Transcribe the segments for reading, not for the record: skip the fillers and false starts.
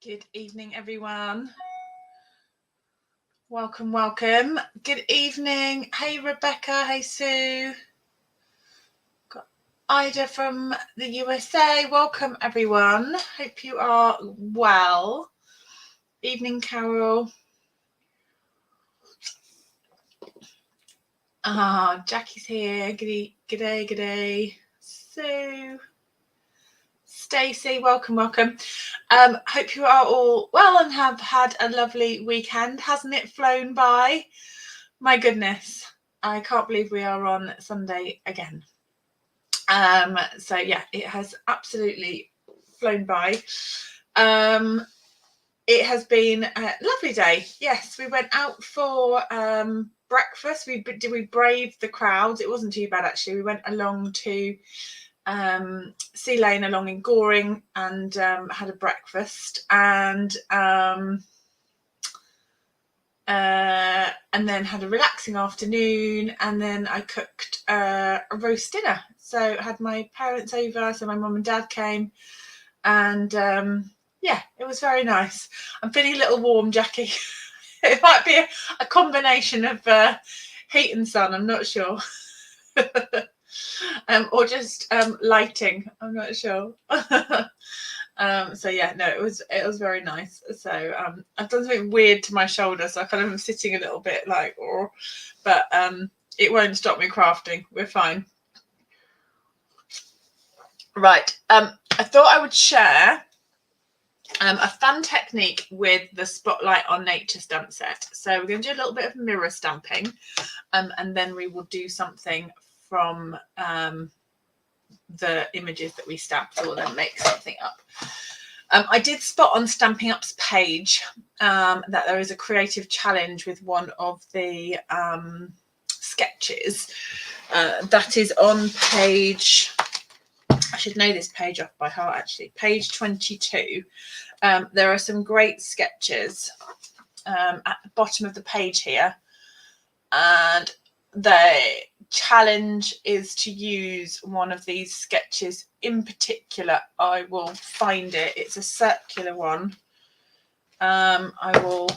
Good evening, everyone. Welcome. Good evening. Hey, Rebecca. Hey, Sue. Got Ida from the USA. Welcome, everyone. Hope you are well. Evening, Carol. Jackie's here. G'day. Sue. Stacey, welcome. Hope you are all well and have had a lovely weekend. Hasn't it flown by? My goodness, I can't believe we are on Sunday again. So yeah, it has absolutely flown by. It has been a lovely day. Yes, we went out for breakfast. We braved the crowds. It wasn't too bad actually. We went along to Sea Lane along in Goring and had a breakfast and then had a relaxing afternoon, and then I cooked a roast dinner. So I had my parents over, so my mum and dad came, and yeah, it was very nice. I'm feeling a little warm, Jackie. It might be a combination of heat and sun, I'm not sure. Or just lighting, I'm not sure. So yeah, no, it was very nice. So I've done something weird to my shoulder, so I kind of am sitting a little bit like, but it won't stop me crafting. We're fine. Right. I thought I would share a fun technique with the Spotlight on Nature stamp set. So we're going to do a little bit of mirror stamping, and then we will do something from the images that we stamped, so we'll then make something up. I did spot on Stampin' Up's page that there is a creative challenge with one of the sketches. That is on page, I should know this page off by heart actually, page 22. There are some great sketches at the bottom of the page here, and the challenge is to use one of these sketches in particular. I will find it. It's a circular one. I will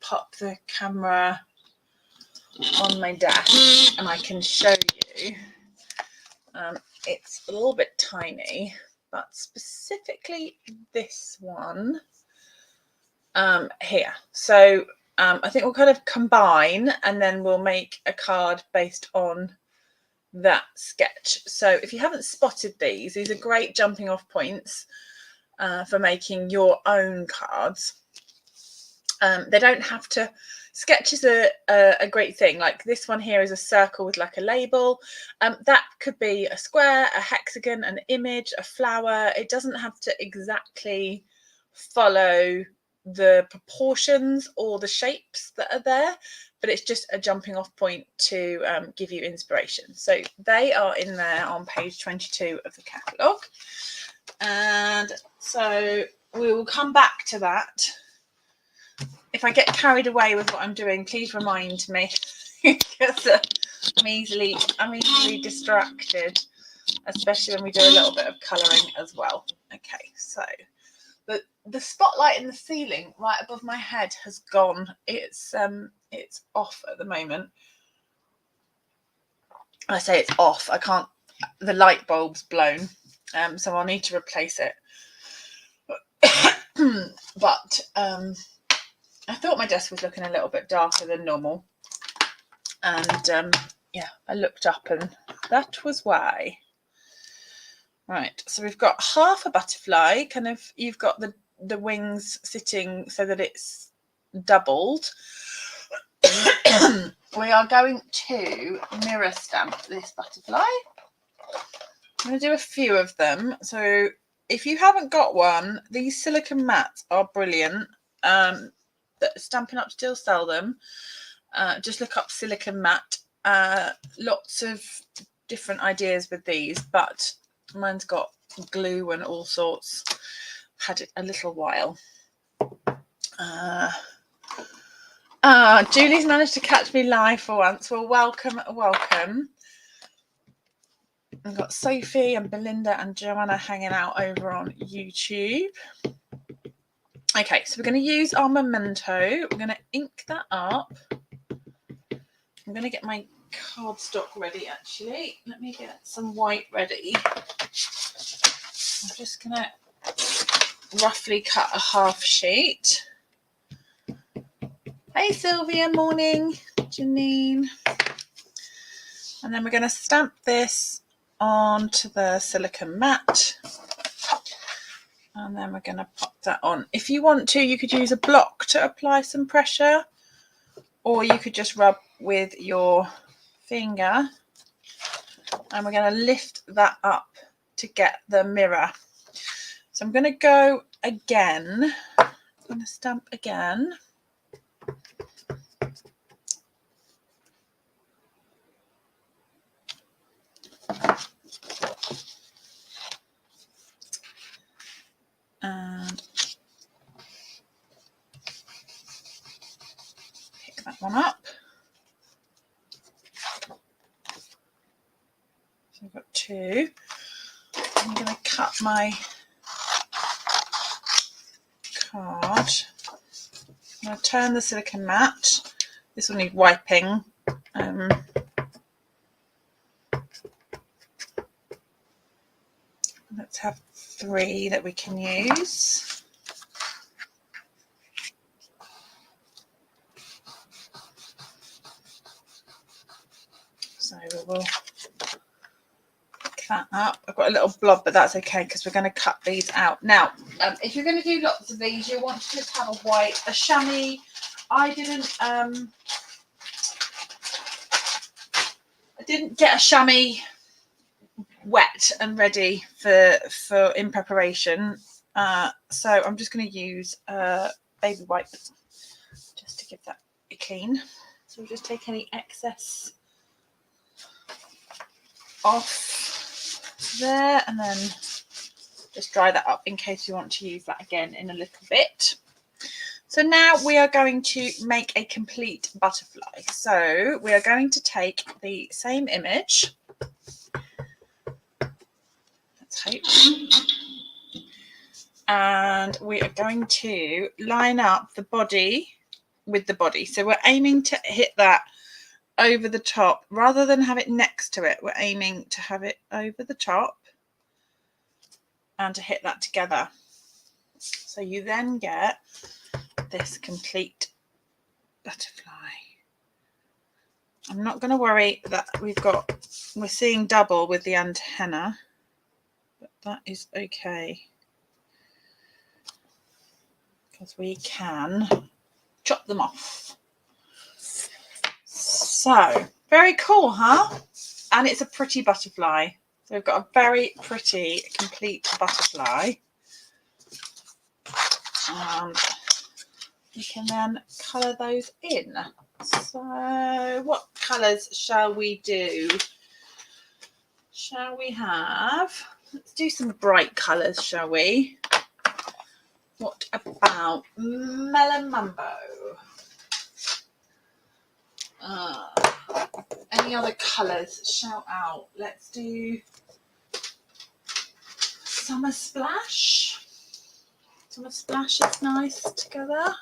pop the camera on my dash and I can show you. It's a little bit tiny, but specifically this one here. So I think we'll kind of combine and then we'll make a card based on that sketch. So if you haven't spotted these are great jumping off points for making your own cards. They don't have to, sketches are a great thing. Like this one here is a circle with like a label. That could be a square, a hexagon, an image, a flower. It doesn't have to exactly follow the proportions or the shapes that are there, but it's just a jumping off point to give you inspiration. So they are in there on page 22 of the catalogue, and so we will come back to that. If I get carried away with what I'm doing, please remind me, because I'm easily distracted, especially when we do a little bit of colouring as well. Okay, so the spotlight in the ceiling right above my head has gone. It's off at the moment. I say it's off. I can't. The light bulb's blown, so I'll need to replace it. But I thought my desk was looking a little bit darker than normal, and yeah, I looked up and that was why. Right, so we've got half a butterfly, kind of, you've got the wings sitting so that it's doubled. We are going to mirror stamp this butterfly. I'm going to do a few of them. So if you haven't got one, these silicone mats are brilliant. Stampin' Up still sell them. Just look up silicone mat. Lots of different ideas with these, but mine's got glue and all sorts. Had it a little while. Julie's managed to catch me live for once. Well, welcome. I've got Sophie and Belinda and Joanna hanging out over on YouTube. Okay, so we're going to use our Memento. We're going to ink that up. I'm going to get my cardstock ready, actually. Let me get some white ready. I'm just going to roughly cut a half sheet. Hey Sylvia, morning. Janine. And then we're going to stamp this onto the silicone mat. And then we're going to pop that on. If you want to, you could use a block to apply some pressure, or you could just rub with your finger. And we're going to lift that up to get the mirror. So I'm going to go again. I'm going to stamp again. And pick that one up. So I've got two. I'm going to cut my card. I'm going to turn the silicone mat. This will need wiping. Let's have 3 that we can use. So we will pick that up. I've got a little blob, but that's okay because we're going to cut these out. Now, if you're going to do lots of these, you want to just have a chamois. I didn't get a chamois wet and ready for in preparation. So I'm just going to use baby wipe just to give that a clean. So we'll just take any excess off there and then just dry that up in case you want to use that again in a little bit. So now we are going to make a complete butterfly. So we are going to take the same image. Let's hope. And we are going to line up the body with the body. So we're aiming to hit that over the top rather than have it next to it. We're aiming to have it over the top and to hit that together. So you then get this complete butterfly. I'm not going to worry that we're seeing double with the antenna, but that is okay because we can chop them off. So very cool, huh? And it's a pretty butterfly. So we've got a very pretty complete butterfly. And we can then colour those in. So what colours shall we do? Shall we have, let's do some bright colours, shall we? What about Melon Mambo? Any other colours? Shout out. Let's do Summer Splash. Summer Splash is nice together.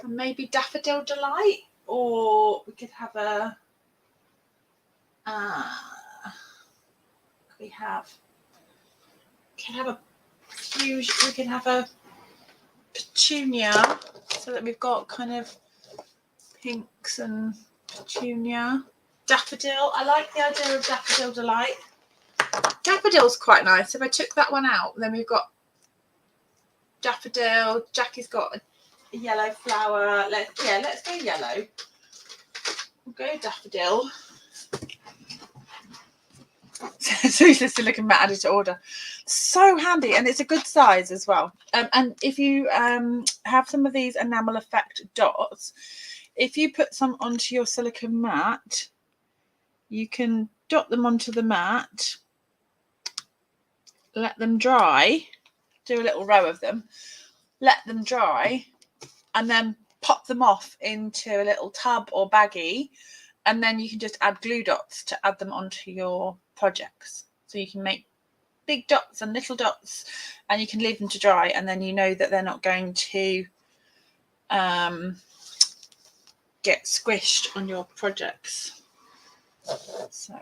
And maybe Daffodil Delight. Or we could have a we could have a petunia, so that we've got kind of pinks and petunia. Daffodil, I like the idea of Daffodil Delight. Daffodil's quite nice. If I took that one out, then we've got daffodil. Jackie's got a yellow flower. Let's go yellow. We'll go daffodil. So the silicone mat added to order. So handy, and it's a good size as well. And if you have some of these enamel effect dots, if you put some onto your silicone mat, you can dot them onto the mat, let them dry, do a little row of them, let them dry, and then pop them off into a little tub or baggie, and then you can just add glue dots to add them onto your projects. So you can make big dots and little dots, and you can leave them to dry, and then you know that they're not going to get squished on your projects. So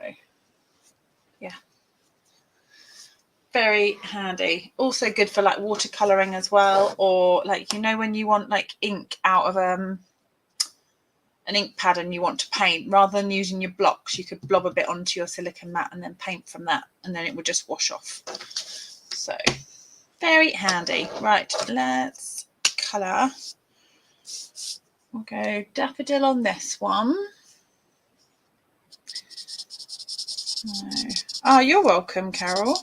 yeah, very handy. Also good for like watercoloring as well, or like, you know, when you want like ink out of an ink pad and you want to paint, rather than using your blocks, you could blob a bit onto your silicone mat and then paint from that, and then it would just wash off. So very handy. Right, let's colour. We'll go daffodil on this one. Oh, you're welcome, Carol.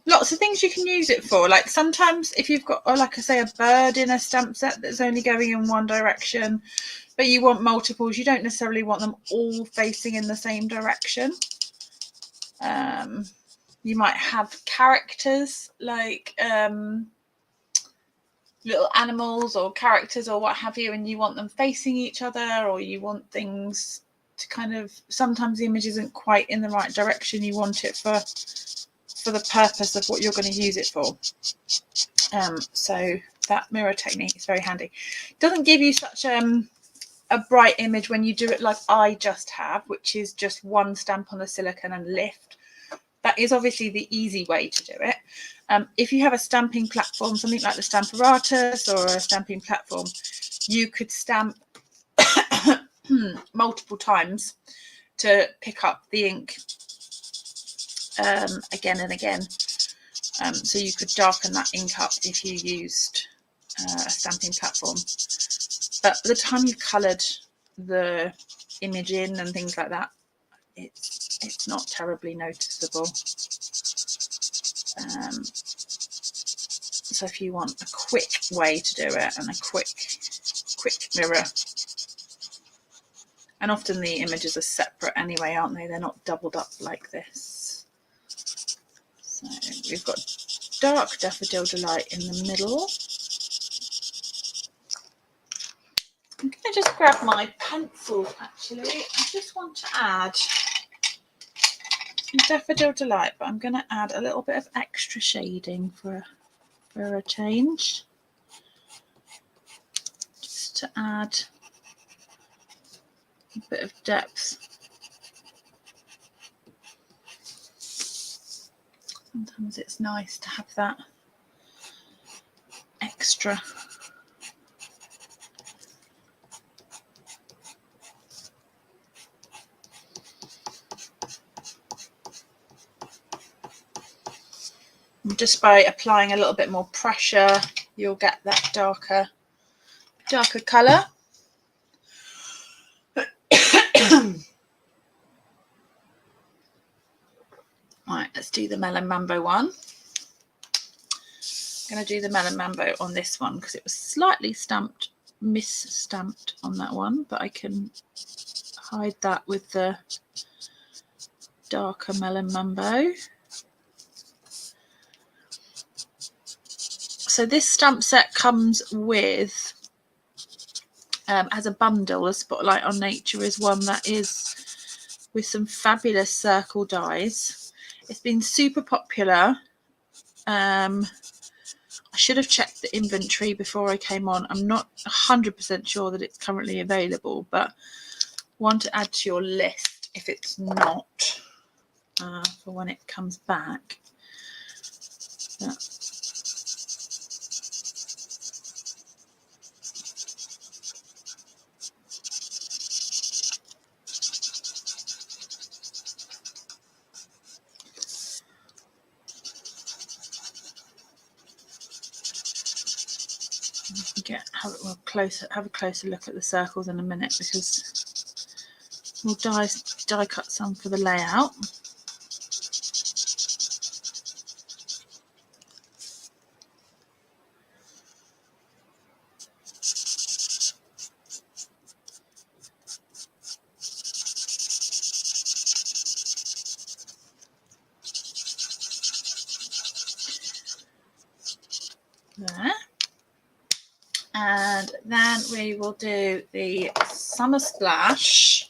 Lots of things you can use it for. Like sometimes if you've got, like I say, a bird in a stamp set that's only going in one direction, but you want multiples, you don't necessarily want them all facing in the same direction. You might have characters like little animals or characters or what have you, and you want them facing each other, or you want things to kind of, sometimes the image isn't quite in the right direction. You want it for the purpose of what you're going to use it for. So that mirror technique is very handy. It doesn't give you such a bright image when you do it like I just have, which is just one stamp on the silicone and lift. That is obviously the easy way to do it. If you have a stamping platform, something like the Stamparatus or a stamping platform, you could stamp multiple times to pick up the ink again and again. So you could darken that ink up if you used a stamping platform. But by the time you've coloured the image in and things like that, it's not terribly noticeable. So if you want a quick way to do it and a quick mirror, and often the images are separate anyway, aren't they? They're not doubled up like this. So we've got dark Daffodil Delight in the middle. I'm going to just grab my pencil, actually. I just want to add Daffodil Delight, but I'm going to add a little bit of extra shading for a change. Just to add a bit of depth. Sometimes it's nice to have that extra. And just by applying a little bit more pressure, you'll get that darker colour. Right, let's do the Melon Mambo one. I'm going to do the Melon Mambo on this one because it was slightly misstamped on that one, but I can hide that with the darker Melon Mambo. So this stamp set comes with, as a bundle, a Spotlight on Nature is one that is with some fabulous circle dies. It's been super popular. I should have checked the inventory before I came on. I'm not 100% sure that it's currently available, but one to add to your list if it's not, for when it comes back. But have a closer look at the circles in a minute, because we'll die cut some for the layout. There. And then we will do the Summer Splash.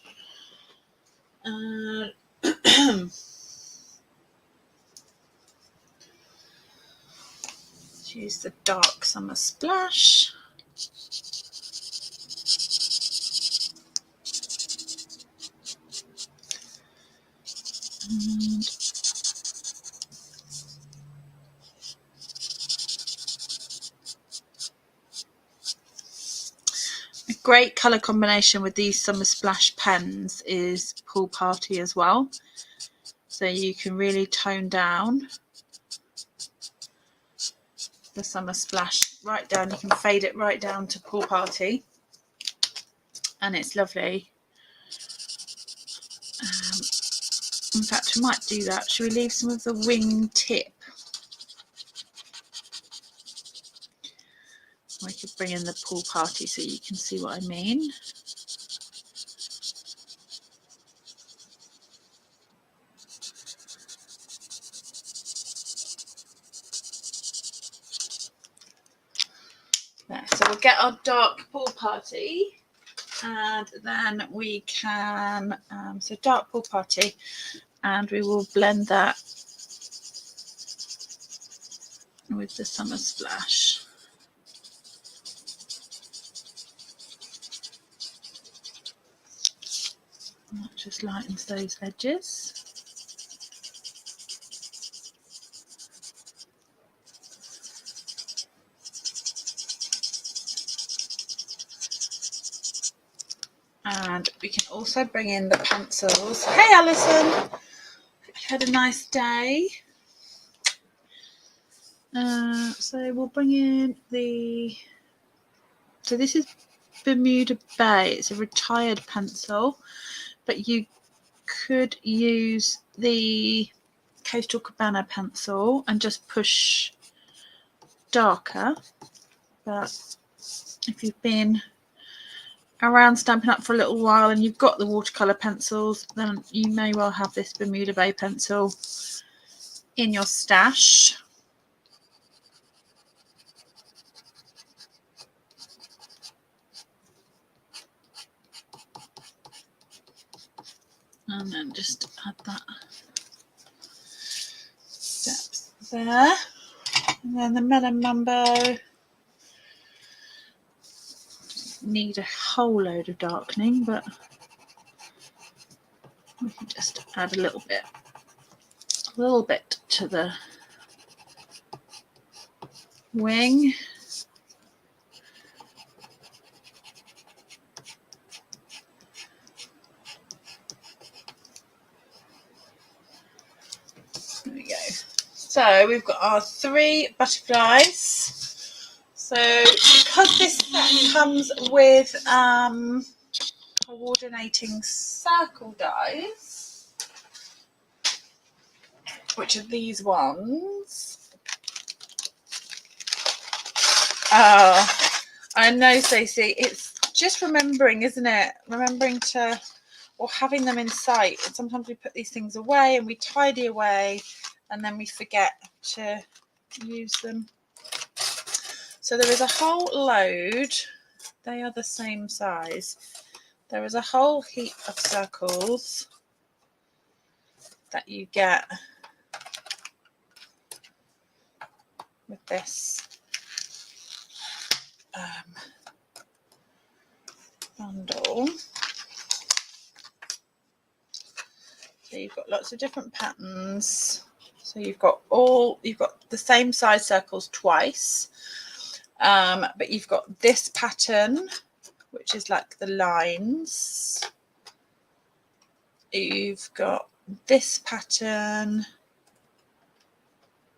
use the dark Summer Splash. And a great colour combination with these Summer Splash pens is Pool Party as well. So you can really tone down the Summer Splash right down. You can fade it right down to Pool Party, and it's lovely. In fact, we might do that. Should we leave some of the wing tip? I could bring in the Pool Party so you can see what I mean. There, so we'll get our dark Pool Party, and then we can, so dark Pool Party, and we will blend that with the Summer Splash. And that just lightens those edges. And we can also bring in the pencils. Hey Alison, had a nice day. So we'll bring in the, so this is Bermuda Bay. It's a retired pencil, but you could use the Coastal Cabana pencil and just push darker. But if you've been around Stampin' Up for a little while and you've got the watercolour pencils, then you may well have this Bermuda Bay pencil in your stash. And then just add that depth there. And then the Melon Mambo. Need a whole load of darkening, but we can just add a little bit to the wing. There we go. So we've got our 3 butterflies. So because this set comes with coordinating circle dies, which are these ones. I know, Stacey, it's just remembering, isn't it? Remembering to, or having them in sight. And sometimes we put these things away and we tidy away and then we forget to use them. So there is a whole load. They are the same size. There is a whole heap of circles that you get with this bundle. So you've got lots of different patterns. So you've got the same size circles twice, but you've got this pattern, which is like the lines. You've got this pattern,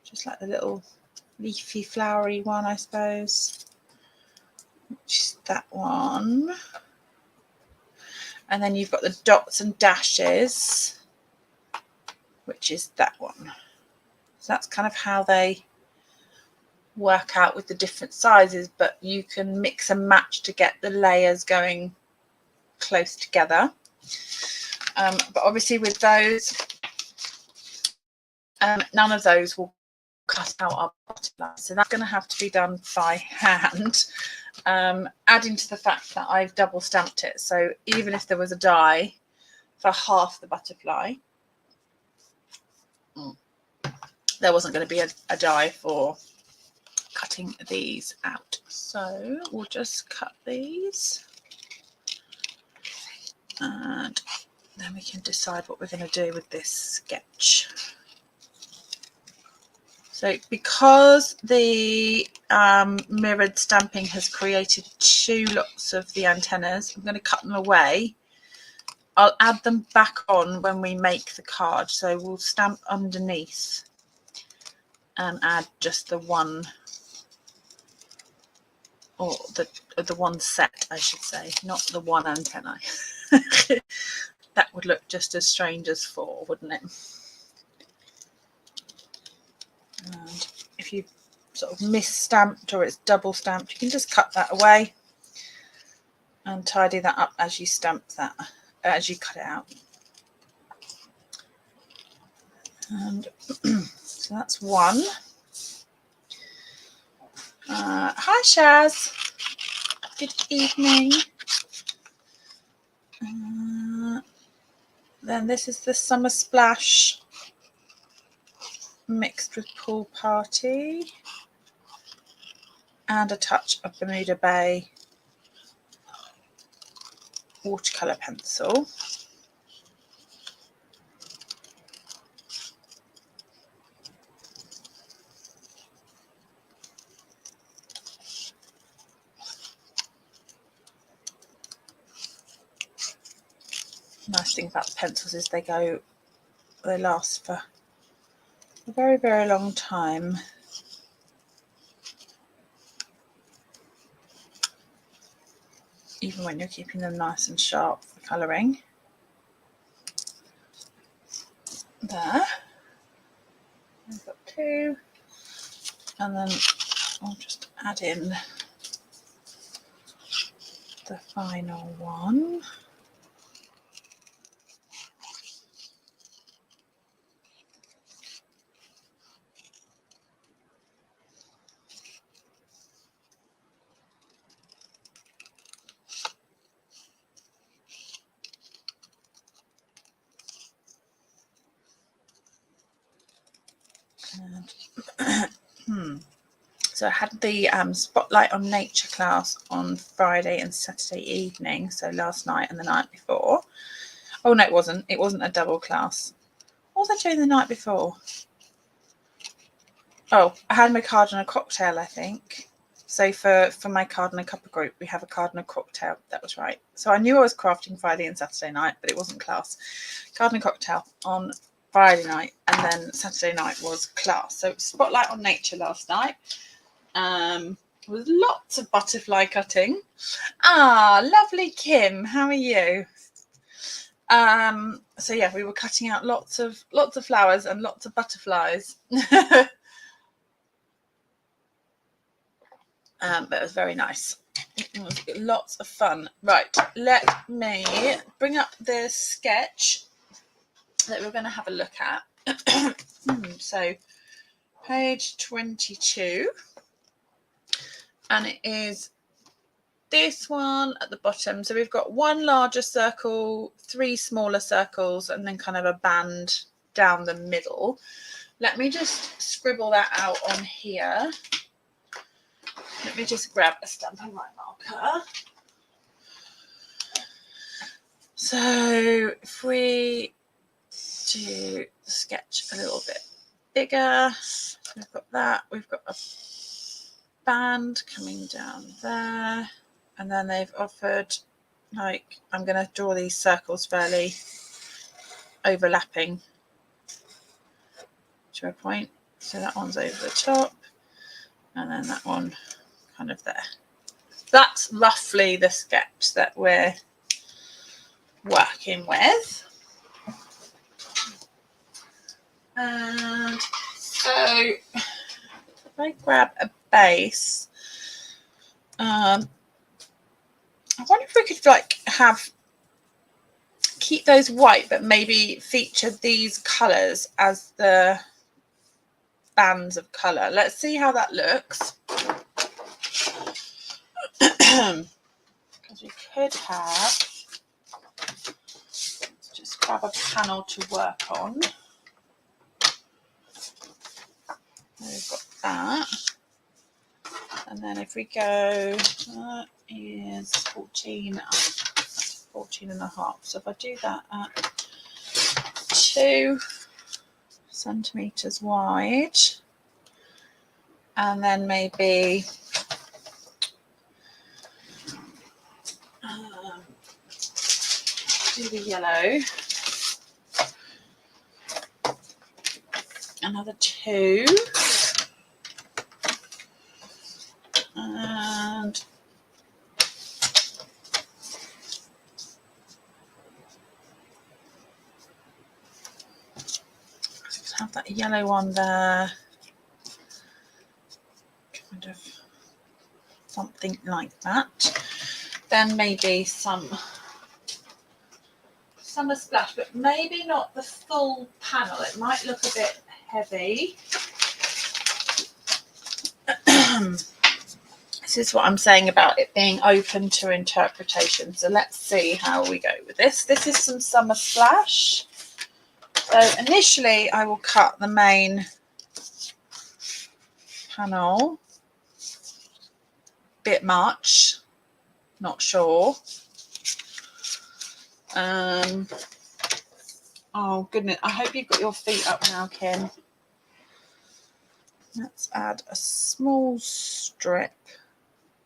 just like the little leafy flowery one, I suppose, which is that one. And then you've got the dots and dashes, which is that one. So that's kind of how they work out with the different sizes, but you can mix and match to get the layers going close together. But obviously with those, none of those will cut out our butterflies, so that's going to have to be done by hand, adding to the fact that I've double stamped it. So even if there was a die for half the butterfly, there wasn't going to be a die for cutting these out. So we'll just cut these and then we can decide what we're going to do with this sketch. So because the mirrored stamping has created 2 lots of the antennas, I'm going to cut them away. I'll add them back on when we make the card. So we'll stamp underneath and add just the one, or the one set, I should say, not the one antenna. That would look just as strange as 4, wouldn't it? And if you sort of mis-stamped or it's double stamped, you can just cut that away and tidy that up as you stamp that, as you cut it out. And so that's one. Hi Shaz, good evening. Then this is the Summer Splash mixed with Pool Party and a touch of Bermuda Bay watercolour pencil. Nice thing about the pencils is they last for a very, very long time. Even when you're keeping them nice and sharp for colouring. There. I've got 2. And then I'll just add in the final one. And so I had the Spotlight on Nature class on Friday and Saturday evening, so last night and the night before. Oh no, it wasn't a double class. What was I doing the night before? Oh, I had my card and a cocktail, I think. So for my card and a cuppa group, we have a card and a cocktail. That was right. So I knew I was crafting Friday and Saturday night, but it wasn't class. Card and a cocktail on Friday night, and then Saturday night was class. So Spotlight on Nature last night. With lots of butterfly cutting. Ah, lovely Kim. How are you? So yeah, we were cutting out lots of flowers and lots of butterflies. But it was very nice. It was lots of fun. Right, let me bring up the sketch that we're going to have a look at. So page 22, and it is this one at the bottom. So we've got 1 larger circle, 3 smaller circles, and then kind of a band down the middle. Let me just scribble that out on here. Let me just grab a stamping white marker. So if we do the sketch a little bit bigger, we've got that. We've got a band coming down there. And then they've offered, like, I'm going to draw these circles fairly overlapping to a point. So that one's over the top. And then that one kind of there. That's roughly the sketch that we're working with. And so if I grab a base, I wonder if we could keep those white, but maybe feature these colours as the bands of colour. Let's see how that looks. Because we could have, let's just grab a panel to work on. We've got that. And then if we go, that is 14 and a half. So if I do that at 2 centimeters wide, and then maybe do the yellow, another 2, and have that yellow one there, kind of something like that. Then maybe some Summer Splash, but maybe not the full panel. It might look a bit heavy. This is what I'm saying about it being open to interpretation. So let's see how we go with this. This is some Summer Splash. So initially I will cut the main panel. Bit much, not sure. Oh goodness, I hope you've got your feet up now, Kim. Let's add a small strip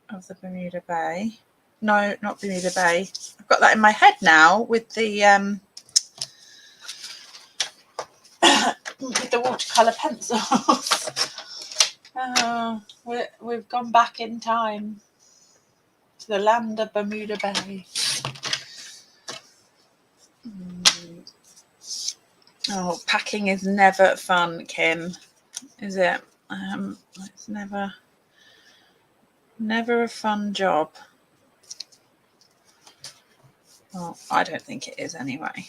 of the Bermuda Bay. No, not Bermuda Bay. I've got that in my head now with the with the watercolour pencils. We've gone back in time to the land of Bermuda Bay. Oh, packing is never fun, Kim, is it? It's never a fun job. Well, I don't think it is anyway.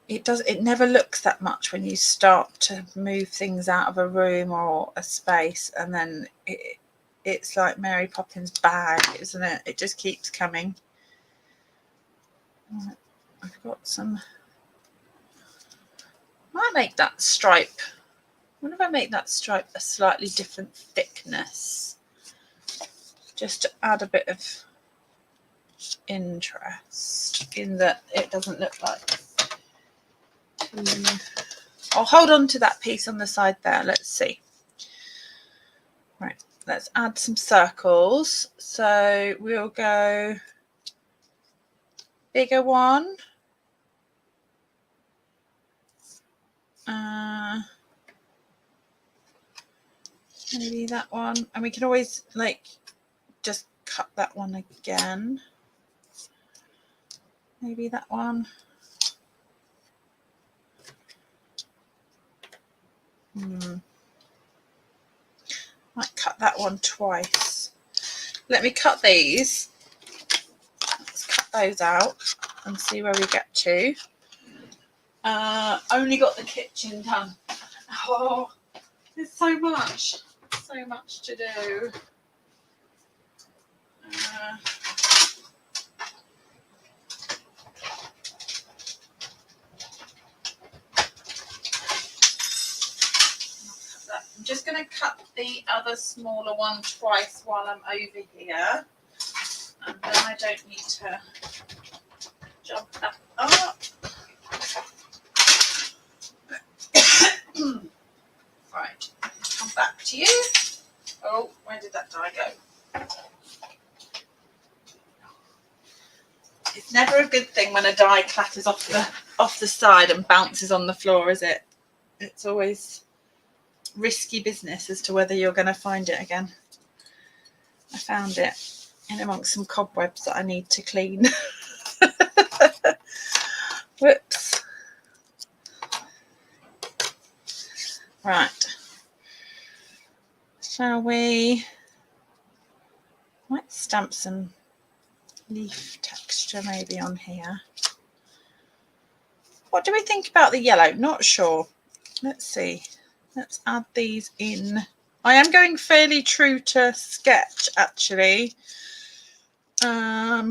It never looks that much when you start to move things out of a room or a space, and then it's like Mary Poppins' bag, isn't it? It just keeps coming. I've got some. Might make that stripe. I wonder if I make that stripe a slightly different thickness, just to add a bit of interest in that it doesn't look like. I'll hold on to that piece on the side there. Let's see. Right, let's add some circles. So we'll go bigger one. Maybe that one. And we can always like just cut that one again. Maybe that one. Might cut that one twice. Let me cut these. Let's cut those out and see where we get to. Only got the kitchen done. Oh, there's so much to do. I'm just going to cut the other smaller one twice while I'm over here, and then I don't need to jump that up. Right, come back to you. Oh, where did that die go? It's never a good thing when a die clatters off the side and bounces on the floor, is it? It's always risky business as to whether you're going to find it again. I found it in amongst some cobwebs that I need to clean. Whoops. Right. Shall we? Might stamp some leaf texture maybe on here. What do we think about the yellow? Not sure. Let's see. Let's add these in. I am going fairly true to sketch, actually. At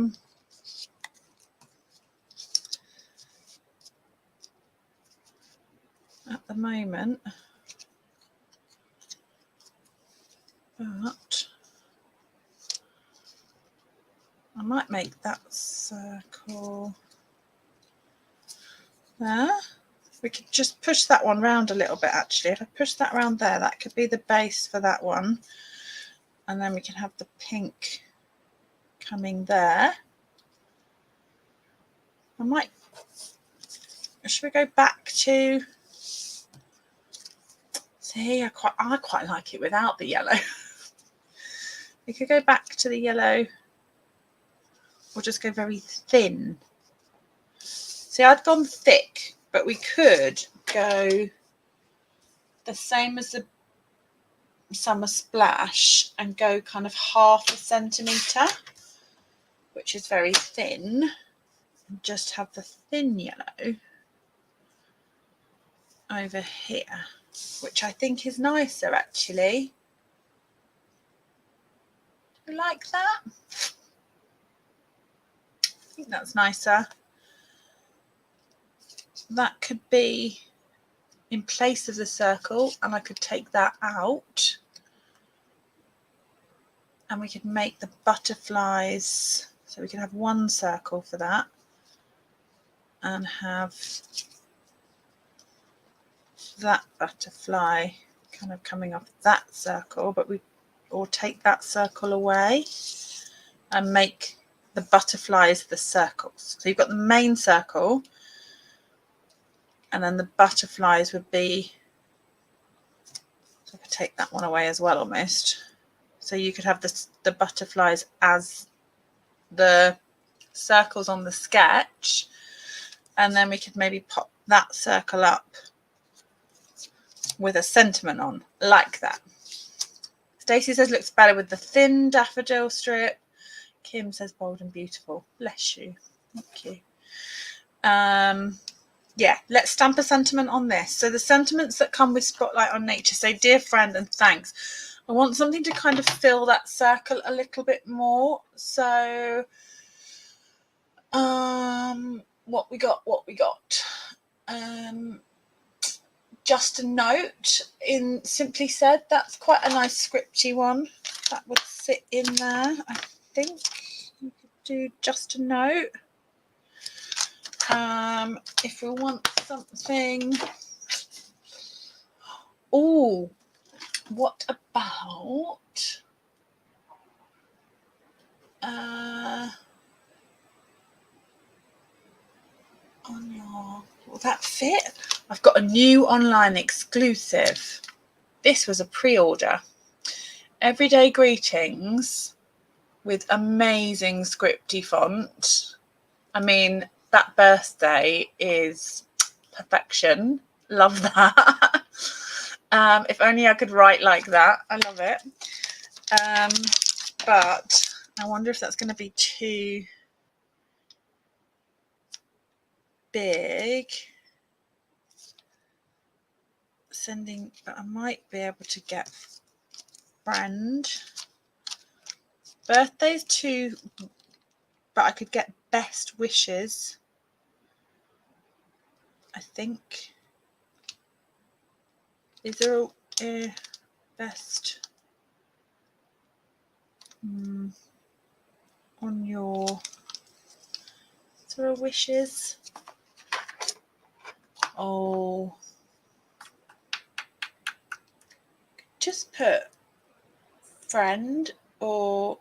the moment. but I might make that circle there. We could just push that one round a little bit actually. If I push that round there, that could be the base for that one. And then we can have the pink coming there. Should we go back to, see, I quite like it without the yellow. We could go back to the yellow or just go very thin. See, I'd gone thick, but we could go the same as the Summer Splash and go kind of 1/2 centimetre, which is very thin, and just have the thin yellow over here, which I think is nicer actually. Do you like that? I think that's nicer. That could be in place of the circle, and I could take that out and we could make the butterflies, so we can have one circle for that and have that butterfly kind of coming off that circle, but or take that circle away and make the butterflies the circles. So you've got the main circle, and then the butterflies would be, so I could take that one away as well almost. So you could have the butterflies as the circles on the sketch, and then we could maybe pop that circle up with a sentiment on, like that. Stacey says looks better with the thin daffodil strip. Kim says bold and beautiful. Bless you. Thank you. Yeah, let's stamp a sentiment on this. So the sentiments that come with Spotlight on Nature say, dear friend and thanks. I want something to kind of fill that circle a little bit more. So what we got. Just a note in Simply Said. That's quite a nice scripty one. That would sit in there. I think you could do just a note. If we want something, oh, what about on your, will that fit? I've got a new online exclusive. This was a pre-order. Everyday Greetings with amazing scripty font. I mean, that birthday is perfection. Love that. If only I could write like that. I love it. But I wonder if that's going to be too big. But I might be able to get friend. Birthday's too, but I could get best wishes. I think. Is there a best on your, is there a wishes? Oh, just put friend or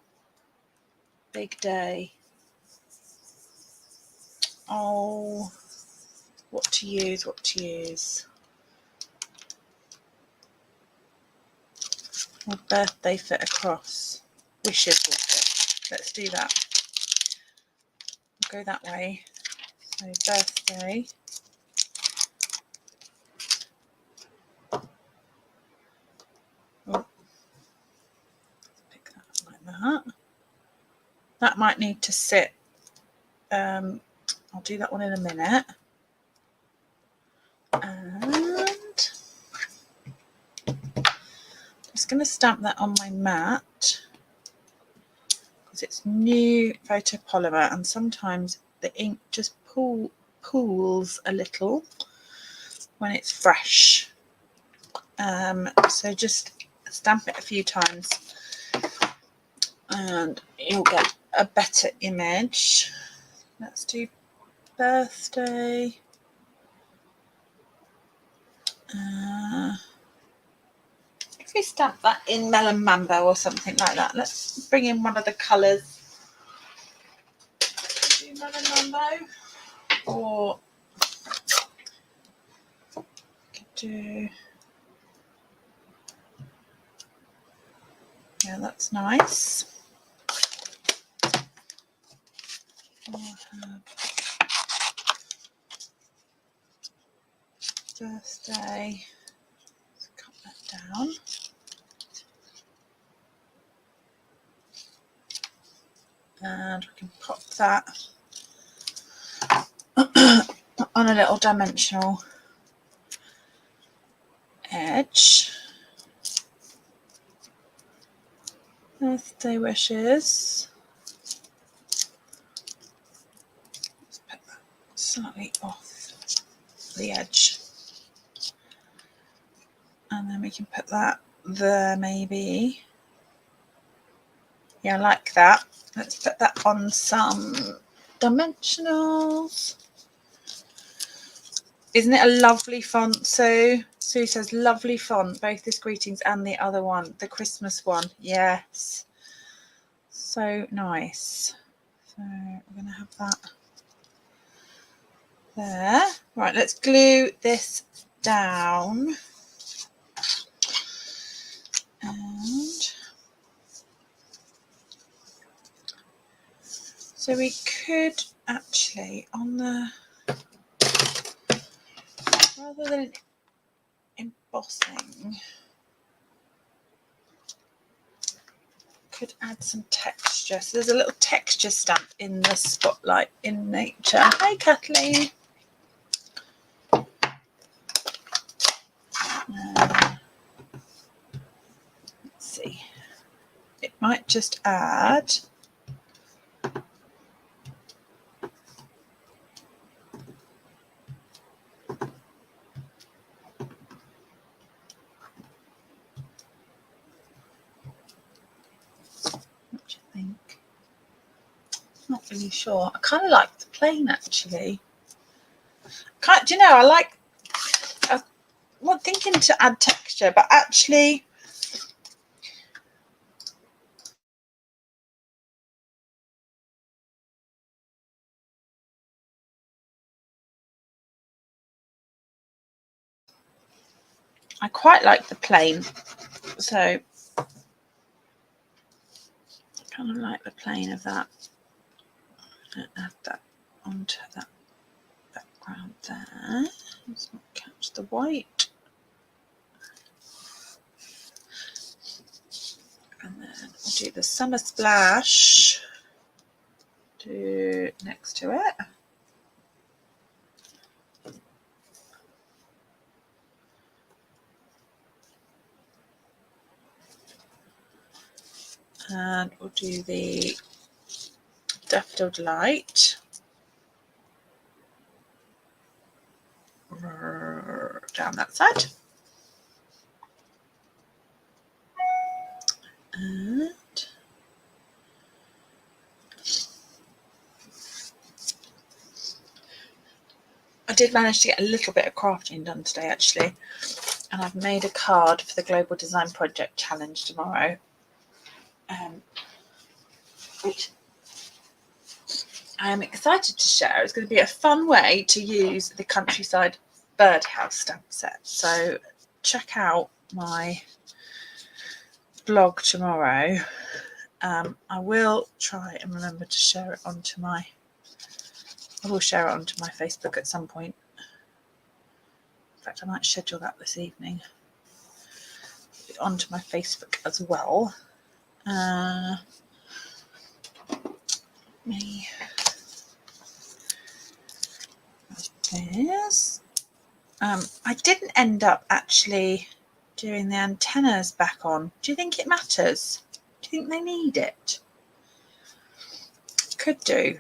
big day. Oh, what to use? Will birthday fit across? Wishes will fit. Let's do that. We'll go that way. So birthday. Oh. Pick that up like that. That might need to sit. I'll do that one in a minute. And I'm just going to stamp that on my mat because it's new photopolymer and sometimes the ink just pools a little when it's fresh. So just stamp it a few times and you'll get a better image. Let's do birthday. If we stamp that in Melon Mambo or something like that, let's bring in one of the colours. Do Melon Mambo, or could do, yeah, that's nice. I'll have birthday. Let's cut that down. And we can pop that on a little dimensional edge. Birthday wishes. Let's put that slightly off the edge. And then we can put that there maybe. Yeah, I like that. Let's put that on some dimensionals. Isn't it a lovely font, Sue? Sue says, lovely font, both this greetings and the other one, the Christmas one. Yes. So nice. So we're going to have that there. Right, let's glue this down. And so we could actually, on the, rather than embossing, could add some texture. So there's a little texture stamp in the Spotlight in Nature. Hi, Kathleen. Let's see. It might just add not really sure. I kind of like the plain actually. Do you know, I like, I'm not thinking to add texture, but actually I quite like the plain. So I kind of like the plain of that. And add that onto that background there. Let's not catch the white. And then we'll do the Summer Splash next to it. And we'll do the Daffodil Delight down that side. And I did manage to get a little bit of crafting done today actually, and I've made a card for the Global Design Project Challenge tomorrow, which I am excited to share. It's going to be a fun way to use the Countryside Birdhouse stamp set. So check out my blog tomorrow. I will try and remember to share it onto my, I will share it onto my Facebook at some point. In fact, I might schedule that this evening. Onto my Facebook as well. This. I didn't end up actually doing the antennas back on. Do you think it matters? Do you think they need it? Could do.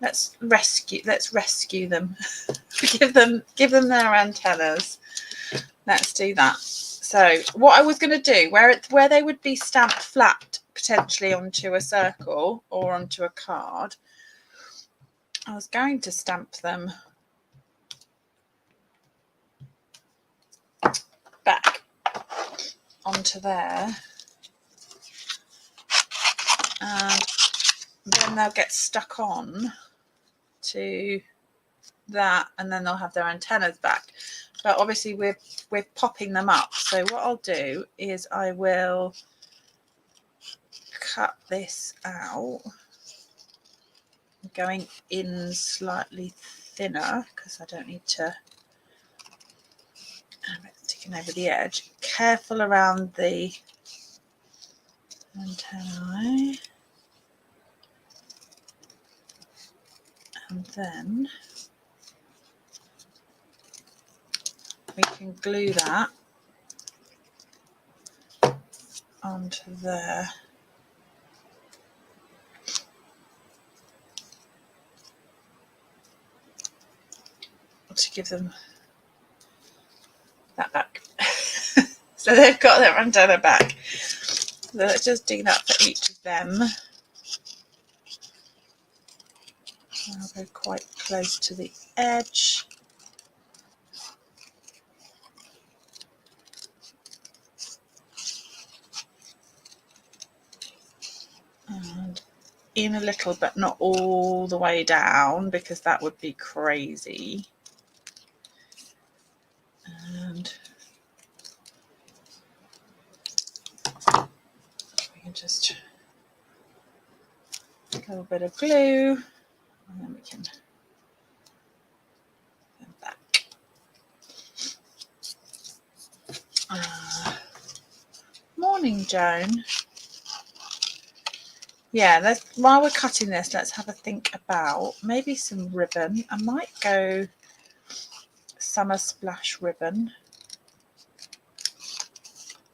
Let's rescue them. give them their antennas. Let's do that. So what I was going to do, where they would be stamped flat potentially onto a circle or onto a card. I was going to stamp them back onto there, and then they'll get stuck on to that, and then they'll have their antennas back. But obviously we're popping them up, so what I'll do is I will cut this out, going in slightly thinner because I don't need to have it sticking over the edge. Careful around the antennae, and then we can glue that onto there. To give them that back. So they've got their antenna back. So let's just do that for each of them. I'll go quite close to the edge. And in a little, but not all the way down, because that would be crazy. And we can just a little bit of glue, and then we can go back. Morning, Joan. Yeah, while we're cutting this, let's have a think about maybe some ribbon. I might go Summer Splash ribbon.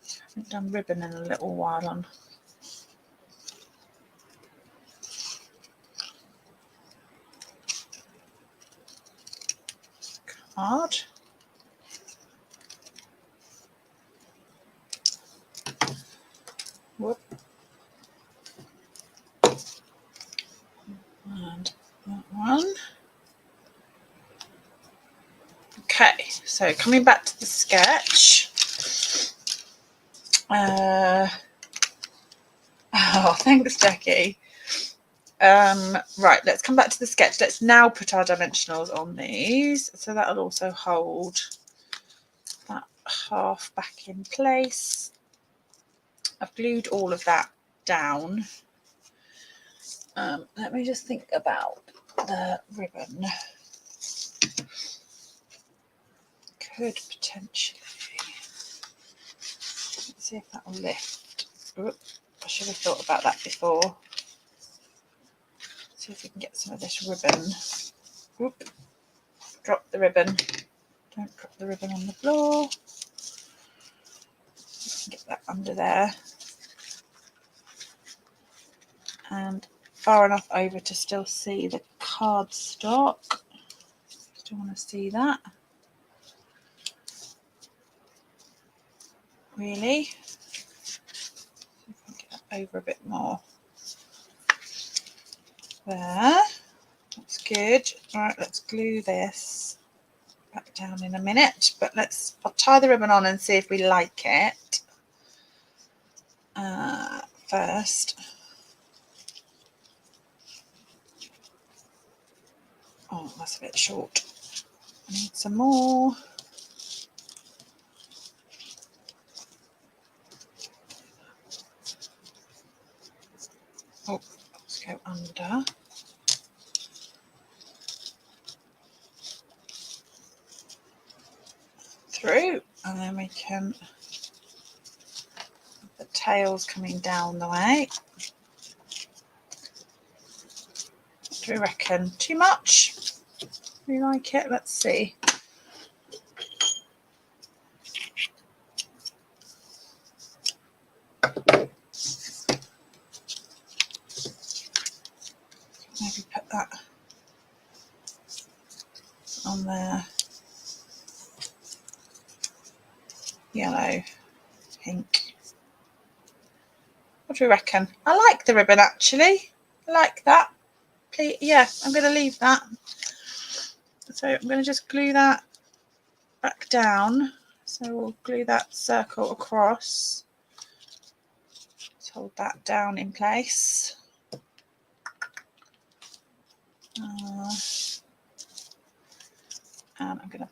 I haven't done ribbon in a little while on card. Whoop. And that one. Okay, so coming back to the sketch. Oh, thanks, Jackie. Right, let's come back to the sketch. Let's now put our dimensionals on these. So that'll also hold that half back in place. I've glued all of that down. Let me just think about the ribbon. Could potentially, let's see if that will lift. Oop, I should have thought about that before. See if we can get some of this ribbon. Oop, drop the ribbon. Don't drop the ribbon on the floor. Get that under there. And far enough over to still see the cardstock. Still want to see that. Really? See if I can get that over a bit more. There. That's good. All right, let's glue this back down in a minute. But I'll tie the ribbon on and see if we like it first. Oh, that's a bit short. I need some more. Oh, let's go under. Through, and then we can have the tails coming down the way. What do we reckon? Too much? We like it? Let's see. Maybe put that on there. Yellow, pink. What do we reckon? I like the ribbon actually. I like that. Yeah, I'm going to leave that. So I'm going to just glue that back down. So we'll glue that circle across. Let's hold that down in place. And I'm going to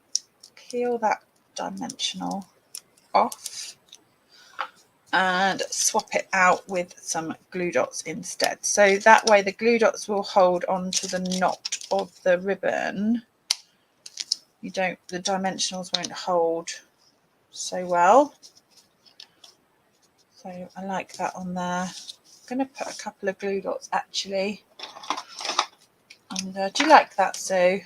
peel that dimensional off and swap it out with some glue dots instead. So that way the glue dots will hold onto the knot of the ribbon. The dimensionals won't hold so well. So I like that on there. I'm going to put a couple of glue dots actually under. Do you like that, Sue?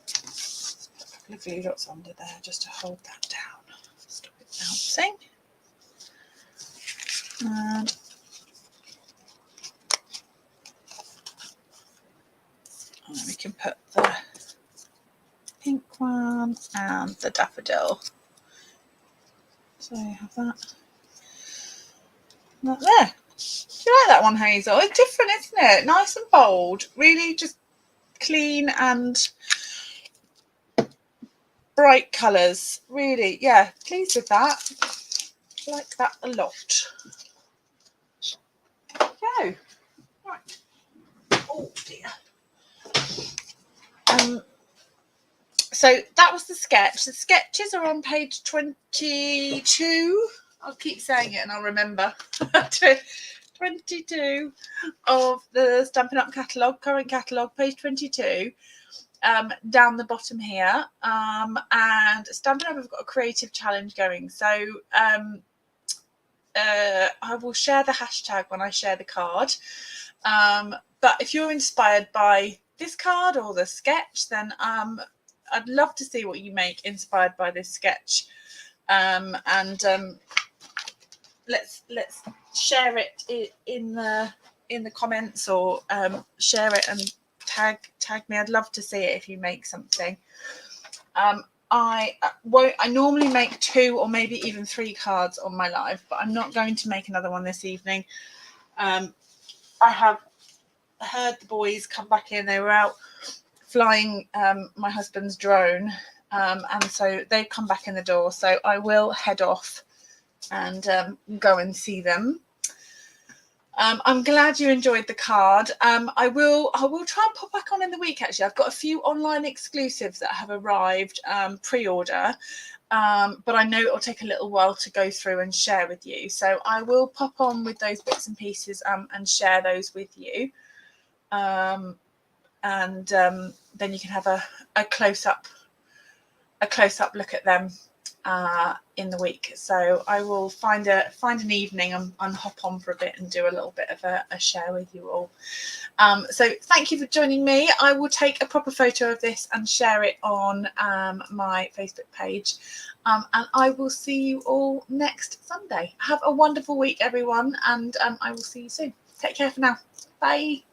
Put a couple of glue dots under there just to hold that down. Stop it bouncing. And we can put the pink one and the daffodil. So you have that. That there. Do you like that one, Hazel? It's different, isn't it? Nice and bold. Really just clean and bright colours. Really, yeah, pleased with that. I like that a lot. Go. Right. Oh dear. So that was the sketch. The sketches are on page 22. I'll keep saying it and I'll remember. 22 of the Stampin' Up catalogue, current catalogue, page 22. Down the bottom here. And Stampin' Up have got a creative challenge going. So I will share the hashtag when I share the card. But if you're inspired by this card or the sketch, then I'd love to see what you make inspired by this sketch. Let's share it in the comments, or share it and tag me. I'd love to see it if you make something. I normally make 2 or maybe even 3 cards on my live, but I'm not going to make another one this evening. I have heard the boys come back in. They were out flying my husband's drone, and so they've come back in the door, so I will head off and go and see them. I'm glad you enjoyed the card. I will try and pop back on in the week. Actually, I've got a few online exclusives that have arrived pre-order, but I know it'll take a little while to go through and share with you, so I will pop on with those bits and pieces and share those with you. Then you can have a close-up look at them in the week. So I will find an evening and hop on for a bit and do a little bit of a share with you all. So thank you for joining me. I will take a proper photo of this and share it on my Facebook page, and I will see you all next Sunday. Have a wonderful week, everyone, and I will see you soon. Take care for now. Bye.